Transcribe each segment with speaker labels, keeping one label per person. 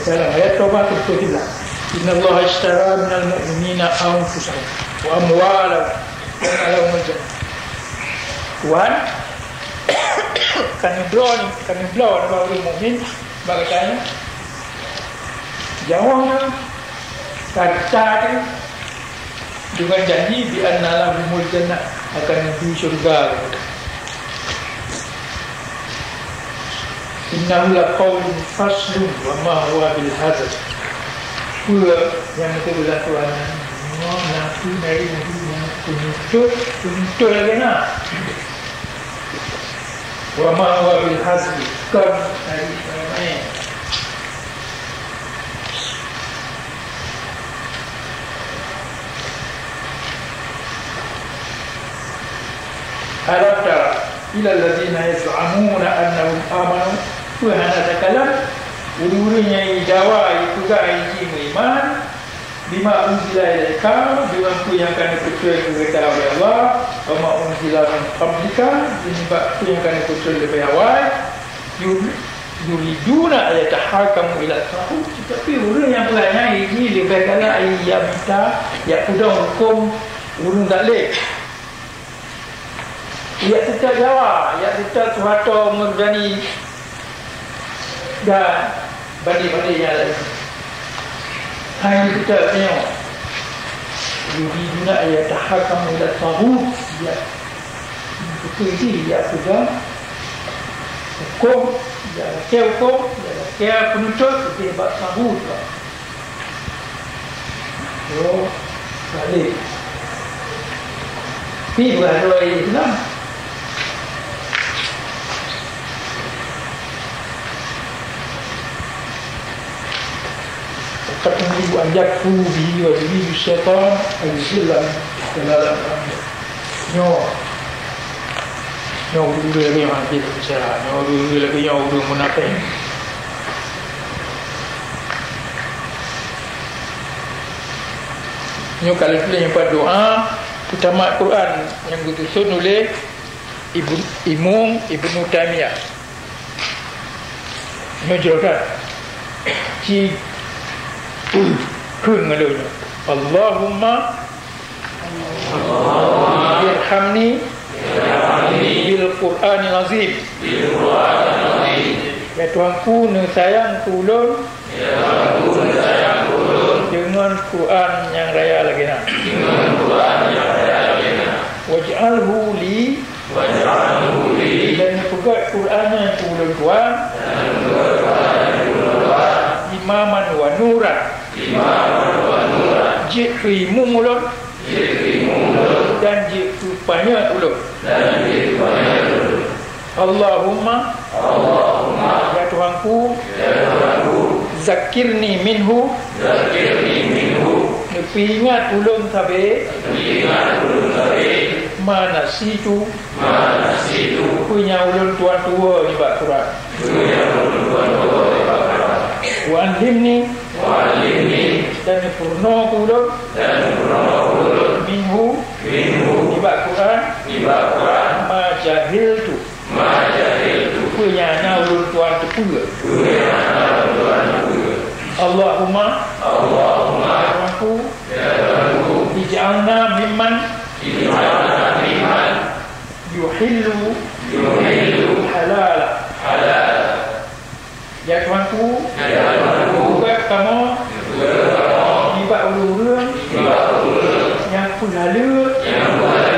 Speaker 1: dalam ayat Taubah 17. Innallaha ishtara minal mu'minina anfusahum wa amwalahum wa lahumul jannah. Tuhan kami belaw orang mukmin bagaikan jawabnya kata dengan janji bi anna lahumul jannah, akan di syurga. Innahu laqawlun faslun wa ma huwa bil hazard. Pula yang betul Tuhan nanti dari yang tuntut lagi nak. Wa ma huwa bil hazard kan dari mana? Alam tara ila allazina yaz'amuna annahum amanu wa hana takalam ulu-ulunya jawa itu gaji iman bima unzila ilaika bima yang akan dipercayai kepada Allah wa ma unzila min qablika bima yang akan dipercayai lebih awal yuriduna ayatahakamu ila tahu, tapi ulu yang pelanya ini lebih kala ayat minta ya sudah hukum ulu tak leh. Ia tidak jawab, ia tidak suatu menjadi dan badi-badi yang lain. Hanya kita tengok yuriduna ayatahakamu ila tahu, ya itu dia sudah hukum, ya hukum, ya penuntut dia buat tahu lah. So balik. Ini bukan doa Islam. Kemudian ajak fubi wa diri syaitan al-zillah dalam nyo dulu lagi mati bicara nyo dulu lagi nyo dulu munafik nyo kali tu yang pada doa utama Quran yang disusun oleh Ibnu Taimiyah nyo jelaskan ci Kengalonya Allahumma irhamni bil Qur'anil azim. Ya Tuhanku ni sayang tulung dengan Quran yang raya lagi nak. Waj'alhu li dan pegat Quran yang tulung Tuhan imaman wa nuran jikri mumulun dan jikri banyak ulun. Allahumma ya Tuhanku zakirni minhu nepi ingat ulun sabe mana situ punya ulun tuan tua ibarat Quran wa alimni dan purno kulun minhu ibarat Quran ma jahiltu punya ulun tuan pula Allahumma aku ij'alna mimman yuhillu halala ya Tuhanku buat kamu ibak ulurun yang pulhala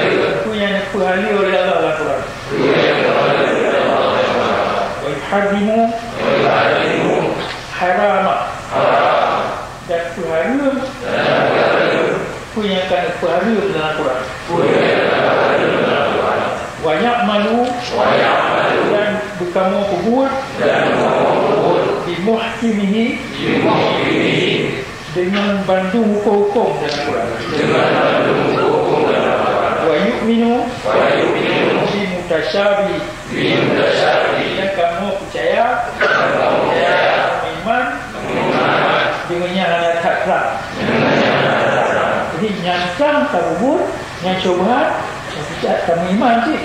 Speaker 1: itu yang pulhala oleh Allah Al-Quran wa yuharrimu harama dan pulhala itu yang akan pulhala dalam Al-Quran wa ya'malu dan berkamu kubur bimuhkimihi dengan bantu hukum dalam Quran wa yu'minu bimutasyabi yang kamu percaya iman dengan yang tak terang. Jadi yang terang tak kubur, yang syubhat kamu iman sih.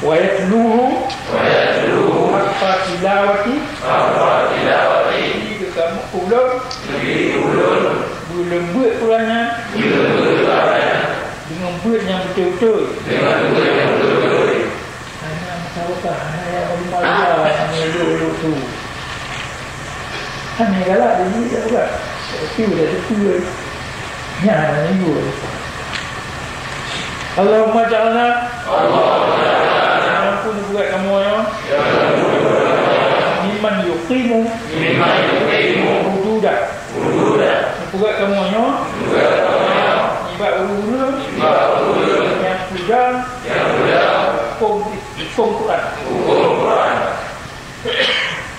Speaker 1: wa yatluhu Haqqa tilawati Lebih kamu ulun Berlembut pulanya dengan buat yang betul-betul hanya masyarakat hanya yang malu-malu yang melulu tu hanya galak dia ni tak buat tapi dah tua ni hanya dua Allahumma ja'alna yang pun buat kamu ya mimman yuqimu hududah buat kamu ya ibad ulu yang sudah hukum Quran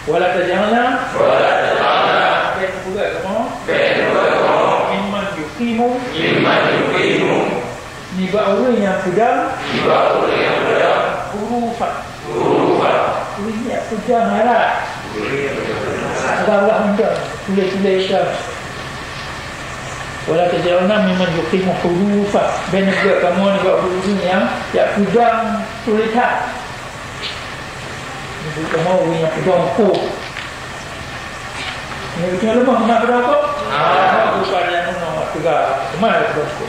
Speaker 1: wala taj'alna dan buat kamu mimman yuqimu ibad ulu yang sudah hurufat ini yang sudah marah Allah hendak tulis-tulis wala taj'alna mimman yuqimu hurufa ben juga kamu ni buat huruf yang pedang tulisan ni kamu yang pedang ko ni kita lemah nak berapa bukan yang nombor 3 kemana berapa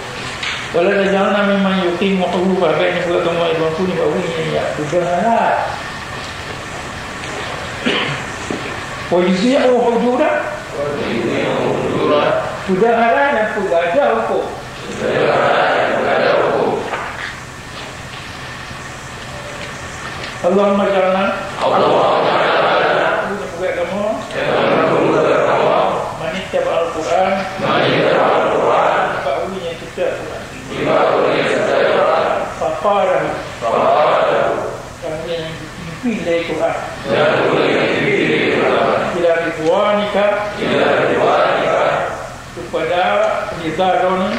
Speaker 1: wala taj'alna mimman yuqimu hurufa ben juga kamu buat huruf ni buat yang pedang lah wa yuzi'u hudura sudah haram dan sudah ada hukum. Allahumma ja'alna buat kamu manittab al-Quran ba'uli yang kita faqara kami yang dipilih Quran ila ridwanika kepada ridha-Ridha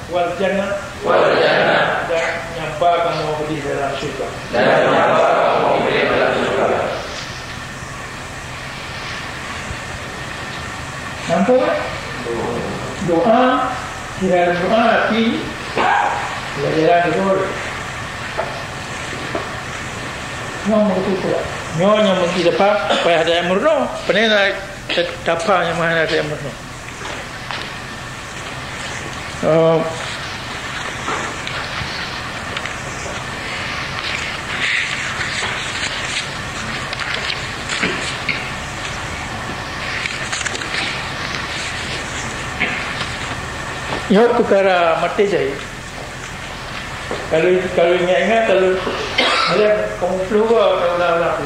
Speaker 1: wal jannah dan nyampa kamu di dalam syurga nampak doa kira doa tapi belajar dulu nombor itu nyonya mesti dapat supaya ada yang murno penena dapat yang mana ada yang murno ya perkara mati saya kalau ingat kalau ada kamu keluar ulang-ulang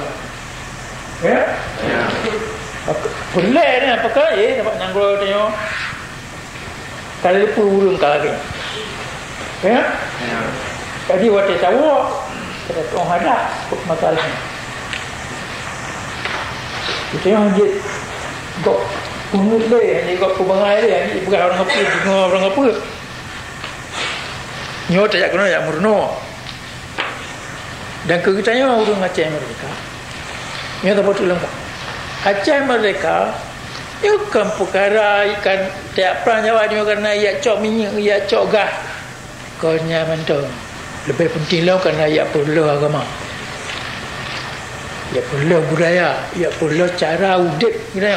Speaker 1: ya boleh ni apakah dapat nanggul tengok kalau purun kali ya jadi waktu tahu kita orang ada masalah kita yang dia kok punut dia ni kok kubangai dia ni bukan orang apa dengar orang apa nyo tak kena yang murno dan kegetanya orang Aceh mereka ni tak betul lengkap Aceh mereka bukan perkara ikan tiap perang Jawa ni kerana ia cok minyak ia cok gas kau nyaman tu lebih penting lah kerana ia perlu agama ia perlu budaya ia perlu cara hidup gitu.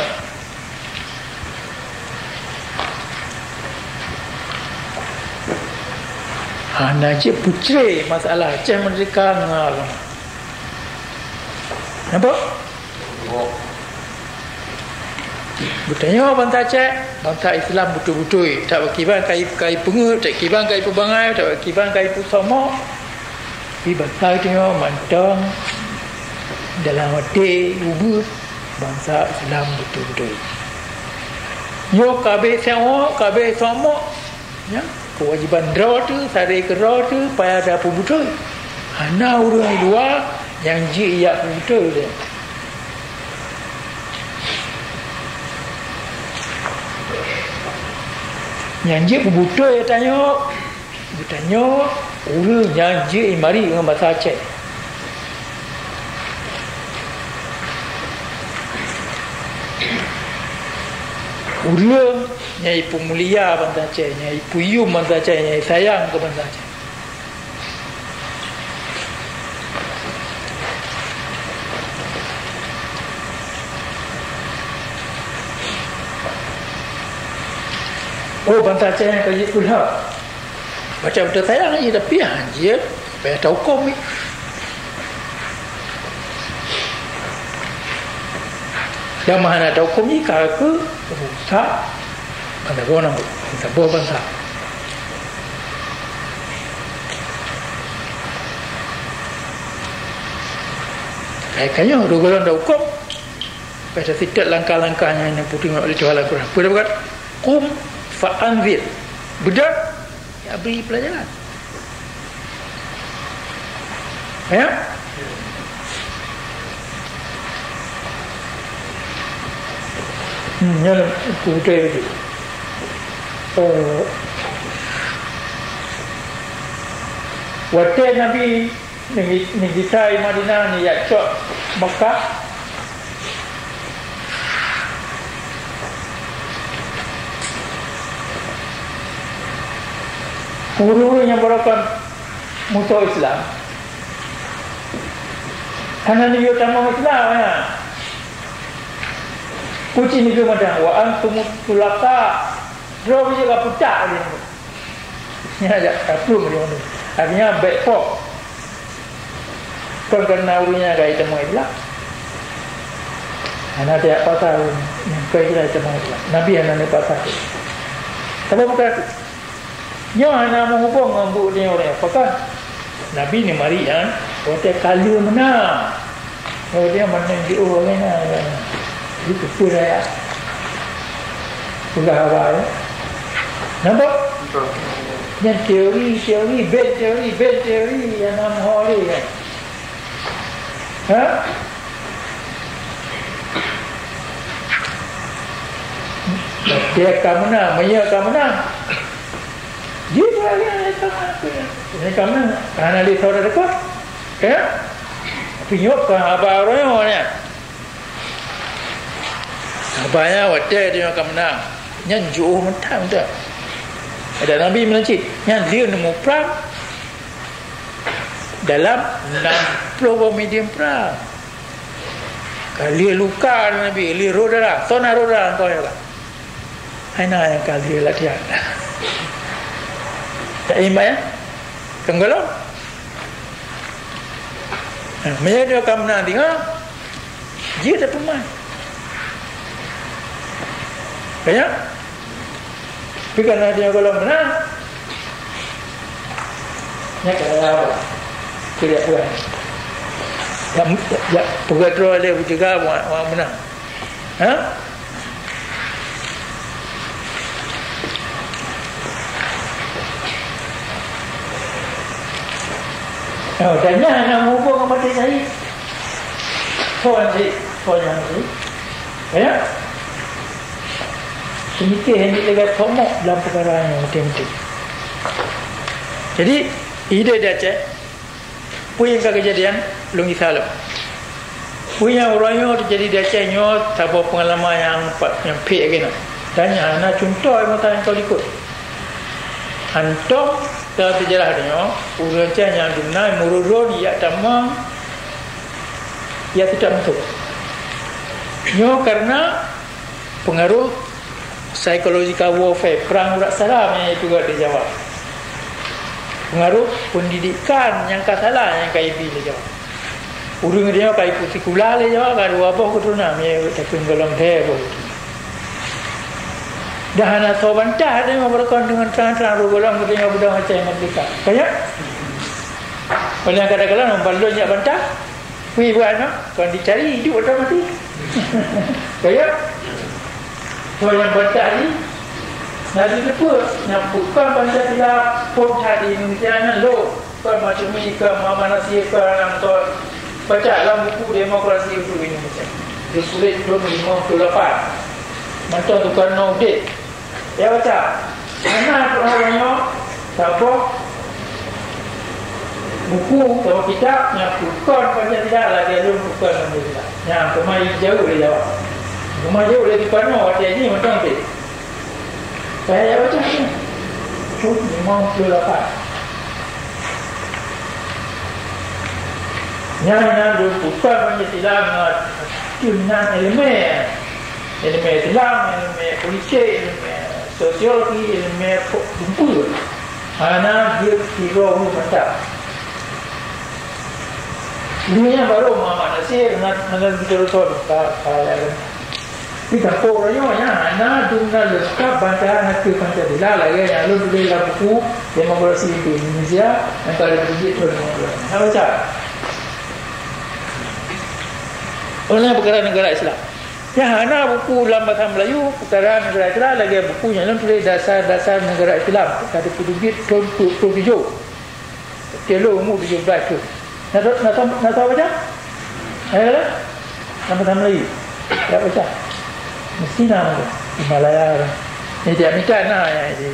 Speaker 1: Najib putri masalah Aceh mereka mengal. Nampak? Bertanya bangsa Aceh, bangsa Islam betul-betul tak berkiban kai pengut, tak kiban kai perbangai, tak berkiban kai pusama. Di bangsa dia mantang dalam hati ubud bangsa Islam betul-betul. Yo kabeh sama ya. Kewajiban draw tu, tarik ke draw tu, payah ada apa betul. Hana orang luar yang ia betul dia. Yang je betul ya tanya. Bertanya orang yang je mari dengan bahasa Aceh. Ulang nyai pemulia bangsa Aceh, nyai puyum bangsa Aceh, nyai sayang ke bangsa Aceh. Oh, bantah cahaya kaji pula. Macam betul sayang je, tapi dia bayar tahu hukum ni. Dan mana tahu hukum ni kalau ke rusak, mana gua nak kita buat bantah. Kayaknya golongan tahu hukum. Pada setiap langkah-langkahnya yang putih oleh Tuhan Al-Quran. Pada berkat kum fa'anzir. Bedak, ya beri pelajaran. Ya? Yang putih itu. Waktu Nabi negeri Madinah ni ya cok Mekah. Guru-guru yang merupakan musuh Islam. Karena ni utama Islam ya. Kucing itu macam wa antum tulaka. Draw juga pucat dia. Ni aja kaplu dia tu. Artinya baik pok. Kan kena urunya gaya temu Islam. Ana dia pasal yang kaya temu Islam. Nabi ana ni pasal. Tapi bukan nyo ana menghubung ngambuk ni orang apa kan? Nabi ni mari kan, hotel kala menang. Oh dia menang di orang kan. Itu pula ya. Sudah apa ya? Nampak? Yang teori, bed teori yang nama hari kan. Ha? Dia akan menang, Maya akan menang. Dia lagi yang kamu kerana dia tahu dah dekat, ya? Tapi nyok kan abah orang ni, abahnya wadah dia akan menang. Yang jauh mentang tu. Ada Nabi mencit, yang dia nemu perang dalam 60 medium perang. Kalau dia luka Nabi, dia roda, sona roda kau ya lah. Aina yang kali latihan. Tak imbang ya? Kenggolong. Mereka dia akan menang tengok. Dia ada pemain. Banyak. Tapi kerana dia kalau menang, dia kata apa? Tidak buat. Ya, pegadro dia juga orang menang. Ha? Oh, dan yang nak hubung kepada saya. Soal yang ni. Ya. Semikir yang dilegat tomok dalam perkara yang penting-penting. Jadi, ide dia cek. Punya kejadian lungi salam. Punya orang yang jadi dia cek nyot tahu pengalaman yang pek lagi nak. Dan yang nak contoh yang kau ikut. Antum dalam sejarah dia, urusan yang dunai mururun ia tamam, ia tidak masuk. Nyo karena pengaruh psychological warfare, perang urat salam yang itu dia jawab. Pengaruh pendidikan yang salah yang KIB dia jawab. Urung dia kai pusikula dia jawab kan apa keturunan dia tapi golong dia pun. Dah nak tahu bantah dia berkon dengan terang-terang golong dia budak macam merdeka. Kayak kalau kadang-kadang membalon jak bantah. Wi buat no, kalau dicari hidup atau mati. Kayak so yang bantah ni nadi lupa nak bukan Pancasila pun hari Indonesia nan lo kan macam ni ke Mama Nasir ke orang tu baca dalam buku demokrasi untuk Indonesia. Dia sulit 25-28. Macam tu kan no date. Ya baca. Mana orangnya siapa buku atau kitab yang bukan Pancasila lah dia belum bukan Pancasila. Yang kemai jauh dia jawab. Kemai jauh dia di Pano ada ini macam tu. Saya baca ni. 58. Yang bukan Pancasila dengan elemen Islam, elemen politik, elemen sosiologi ilmu kumpul ana dia kira macam dunia baru Muhammad Nasir nak kita tahu kalau kita koranya ana dunia lengkap bantahan ke Pancasila lagi yang lu beli buku demokrasi di Indonesia yang kalau begitu apa macam orang perkara negara Islam. Ya, ana buku dalam bahasa Melayu, perkara negara Islam lagi bukunya dalam tulis dasar-dasar negara Islam. Ada penerbit tahun 27. Telo umur 17 tu. Nak tahu baca? Dalam bahasa Melayu. Tak baca. Mesti nama tu. Himalaya. Ini dia minta nak ya ini.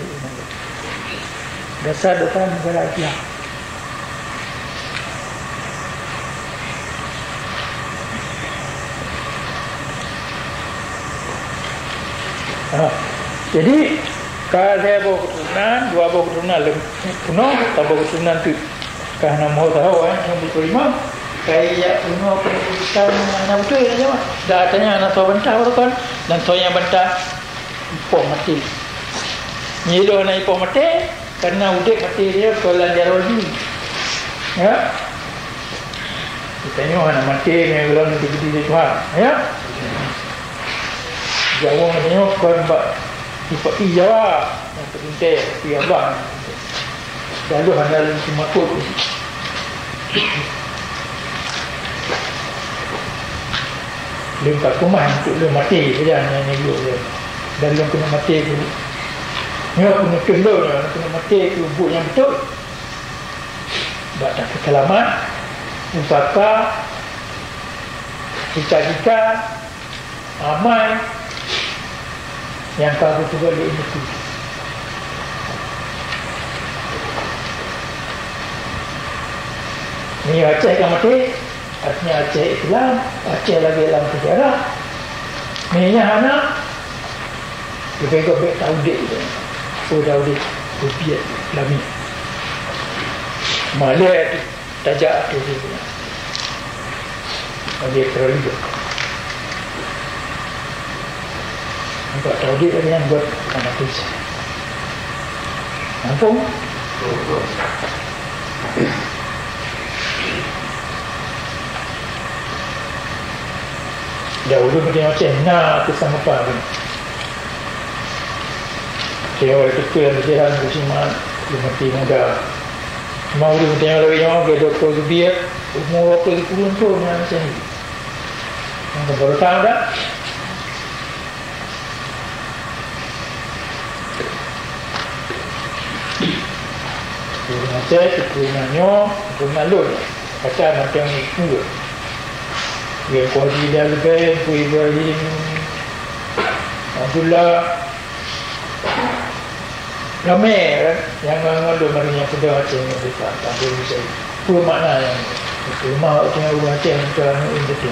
Speaker 1: Dasar-dasar negara Islam. Jadi kalau saya bawa keturunan, dua bawa keturunan penuh, tak bawa keturunan tu kerana mau tahu yang berlima kayak penuh keputusan mana betul ya jawab. Dah tanya anak tua bentah kan dan tua yang bentah ipoh mati. Nyilo nak ipoh mati kerana udik mati dia kalau dia roji. Ya. Kita tengok anak mati ni kalau nanti gede Tuhan. Ya. Jawa tengok kau mbak seperti Jawa yang terpintai seperti abang lalu handal makut lempak kumah untuk lu mati saja yang hidup dia dan lu kena mati tu ni kena kendor kena mati tu buat yang betul baca kekelaman usaha cita-cita amal yang kau juga di itu. Ni Aceh kan mati, artinya Aceh Islam, Aceh lagi dalam sejarah. Ni yang anak, lebih kau tahu dek, oh tahu dek, rupiah lami. Malah tajak tu dia, dia terlalu. Nampak tahu dia tadi yang buat anak kerja. Nampak? Dahulu kita macam nak kesan apa pun. Saya orang kecil yang berjalan bersiman, dia mati muda. Mau dia tengok lagi yang ada Dr. Zubiah, umur 20 tahun macam ni. Yang baru tahu dah. Saya keturunannya keturunan Lun kata macam itu dia kuali dia lebih Ibrahim Abdullah ramai yang mengandung marinya sudah macam itu tak bisa apa makna yang rumah tengah rumah macam itu itu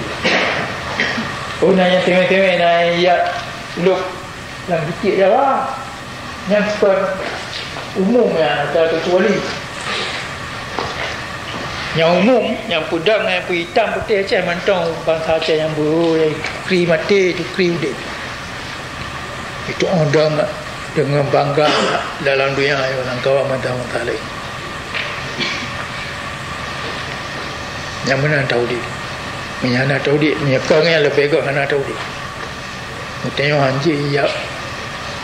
Speaker 1: oh nanya tengah-tengah nanya look yang dikit Jawa yang super umum yang atau kecuali yang umum, yang pudang, yang hitam, putih Aceh mantong bangsa Aceh yang yang kri mati itu kri udik. Itu orang dengan bangga dalam dunia orang kawan mentang mentalik. Yang mana tahu dia, menyana tahu dia, menyekang yang lebih kau mana tahu dia. Tengok hanji ya,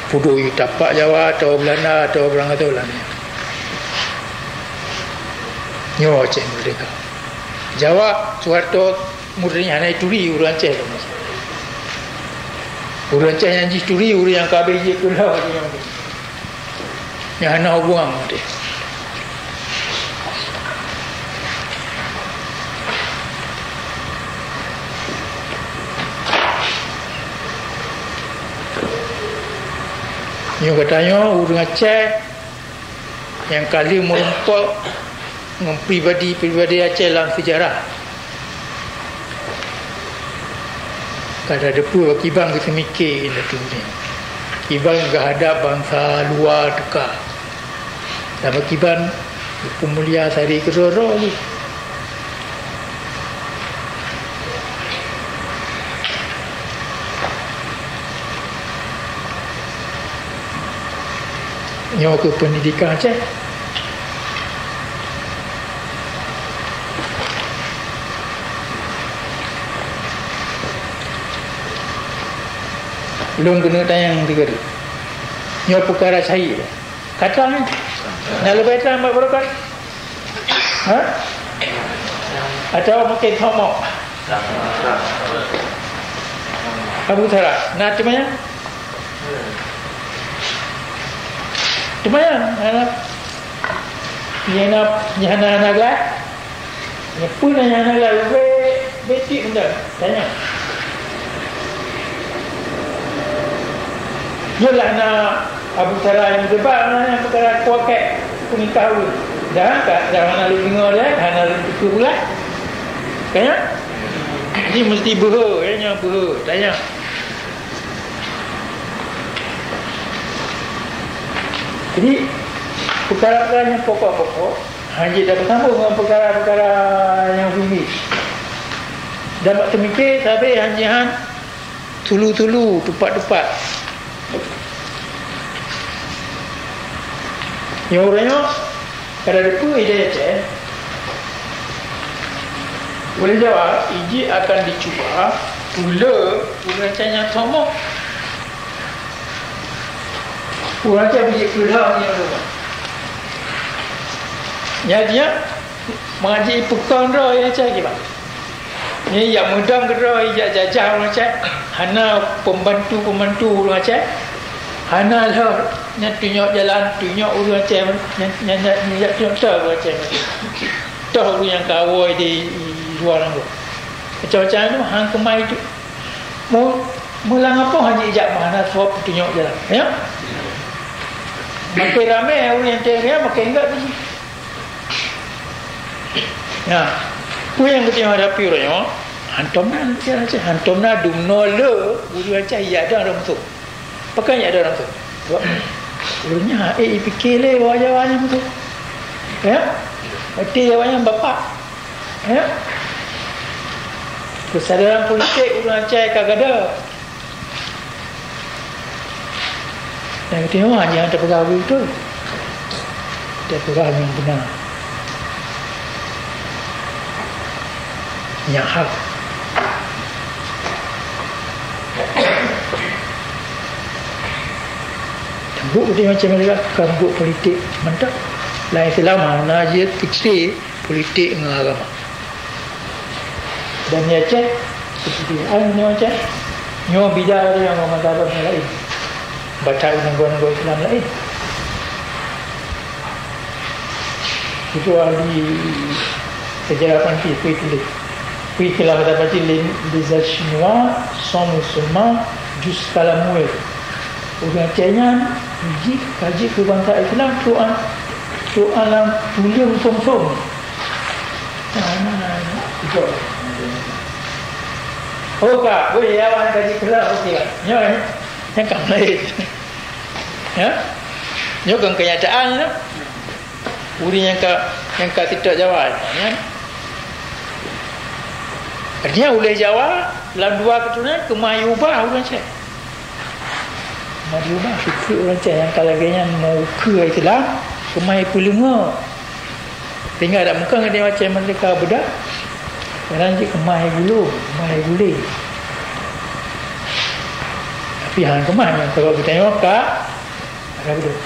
Speaker 1: pudu tapak Jawa atau Belanda atau berang atau lain. Nyawa Aceh merdeka. Jawa suatu murninya naik turi urang Aceh tu. Urang Aceh yang turi urang yang kabeh je kelau je yang. Yang ana hubungan dia. Yang katanya urang Aceh yang kali merumpok pribadi Aceh dalam sejarah. Kada ada pun Kibang kita mikir itu ni. Kibang enggak ada bangsa luar dekat. Sama Kibang pemulia sari keroro ni. nyo ke pendidikan Aceh. Belum kena tayang 3 hari. Nyo perkara cari kata ni nak lebih tak buat berapa? Ha? Atau mungkin thomok Abu Thara nak cemaya anak yang anak lah yang pun anak lah betik benda tanya yalah nak Abu Thara yang debat yang perkara kuaket kuning kahwin dah jangan lalu dengar dia hanya lalu fikir pula kaya ni mesti berhanya tanya jadi perkara-perkara yang pokok-pokok hanya dah bersambung dengan perkara-perkara yang finish dan waktu mikir sampai hanya tulu-tulu tepat-tepat yang orangnya kada ada pun ide Aceh boleh jawab iji akan dicuba pula Acehnya somok Aceh biji kedah ni ya dia mengaji pekan dah ya Aceh ke ni yang mudah gerak ya jajah orang Aceh hana pembantu orang Aceh hana lah yang tunjuk jalan tunjuk orang Aceh yang tunjuk orang Aceh tahu orang yang kawai di luar tu macam-macam tu hang kemai tu mulang apa hanya ijak mana sebab tunjuk jalan ya makin ramai orang yang teriak makin enggak tu ya tu yang kita hadapi orang hantomna dumno le orang Aceh ya ada orang tu pakai ya ada orang tu sebab orangnya fikir le wajah-wajah tu ya berarti jawabnya bapak ya kesadaran politik orang Aceh kagak ada yang tengok hanya ada pegawai itu ada pegawai yang benar yang hak tembuk dia macam mereka kambuk politik mantap lain selama najis fiksi politik dengan agama dan ni Aceh seperti ni Aceh nyo bidar yang memandang lain baca undang-undang Islam lain itu ahli sejarah panti tulis puis que la partie les Chinois sont musulmans jusqu'à la mouette orang Acehnya kaji kebangsaan Islam soalan tulis som-som kak boleh ya awak kaji kelas okey kan yang kam lain ya kan kenyataan ya uri yang tidak jawab ya artinya boleh jawab dalam dua keturunan kemayubah orang Aceh kemayubah fikir orang Aceh yang kalaganya mau ke Islam kemay pulenga tinggal ada muka dengan dia Aceh mereka bedak orang je kemay gulung kemay gulih tapi hang kemay kalau kita tengok kak ada betul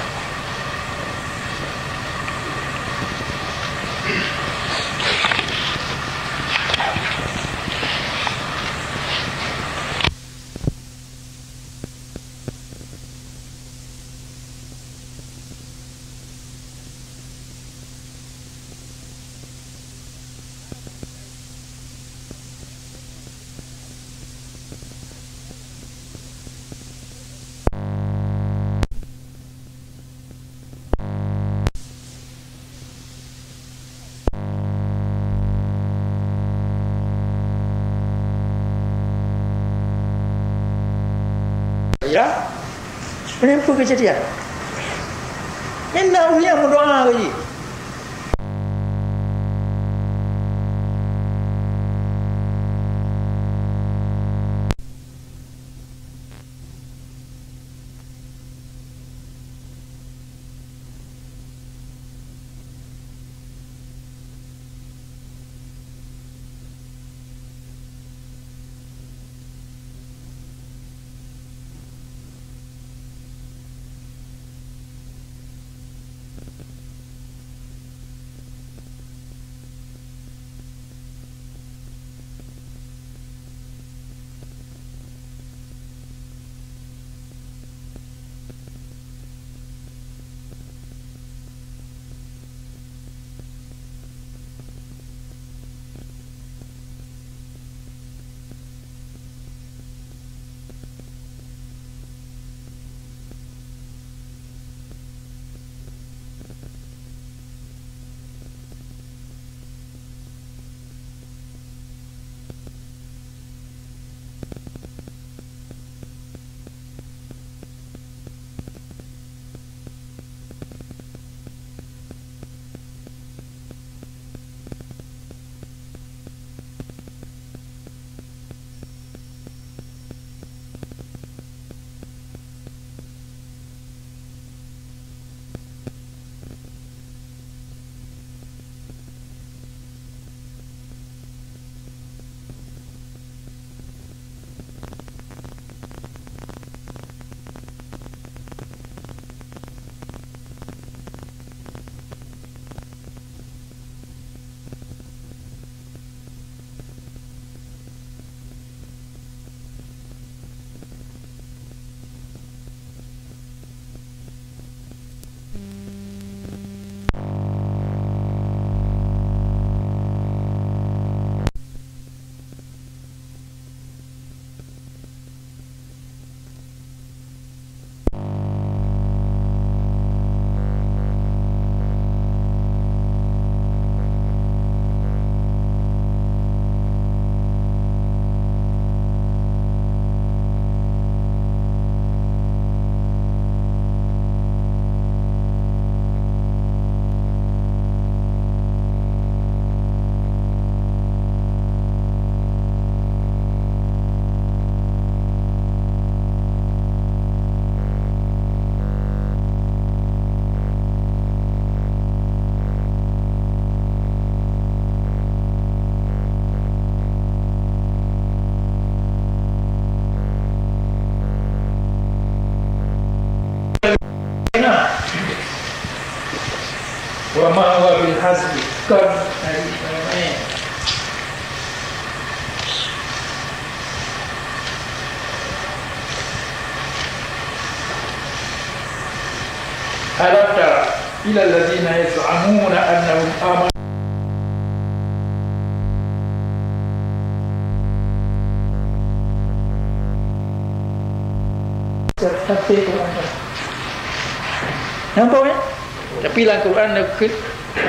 Speaker 1: ya kenapa kejadian yang nak uliah berdoa lagi hazbi kan dari mana alam tara ila alladhina yaz'amuna annahum amanu tafsir Quran. Nampak ya? Tapi dalam Quran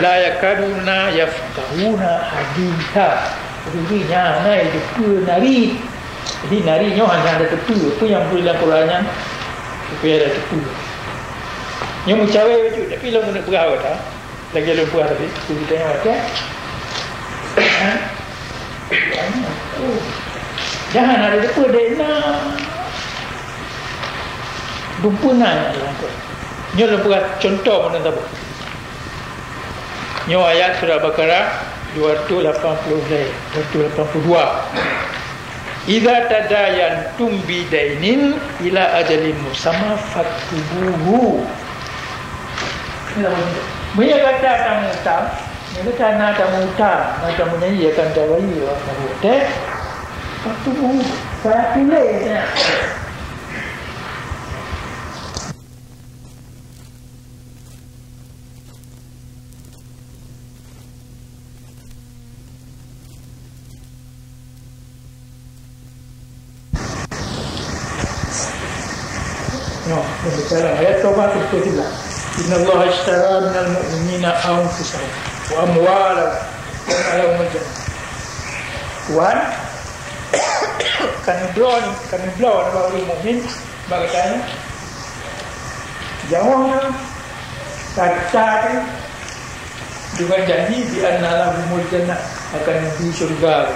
Speaker 1: la yakaduna yafqahuna haditha. Jadi nyana itu pun nari. Jadi narinya hanya ada tepu. Itu yang boleh dalam Qurannya supaya ada tepu. Yang mencawe itu tapi lo nak berapa dah? Lagi lo buat tadi. Kita tengok ada. Jangan ada tepu dena. Dumpunan nyo buat contoh mana tahu nyo ayat surah Baqarah 282 idza tadayantum bidainin ila ajalin musamma faktubuhu punya kata tamu utang ni kata na tamu utang macam ni dia akan tawayi orang teh faktubuhu saya tulis Bicara ayat Taubah 39. Innallaha ishtara minal mu'minina anfusahum wa amwalahum wa lahumul jannah. Tuhan kami blow bagi mukmin bagaikan jawab kata dengan janji di annalahumul jannah akan di surga.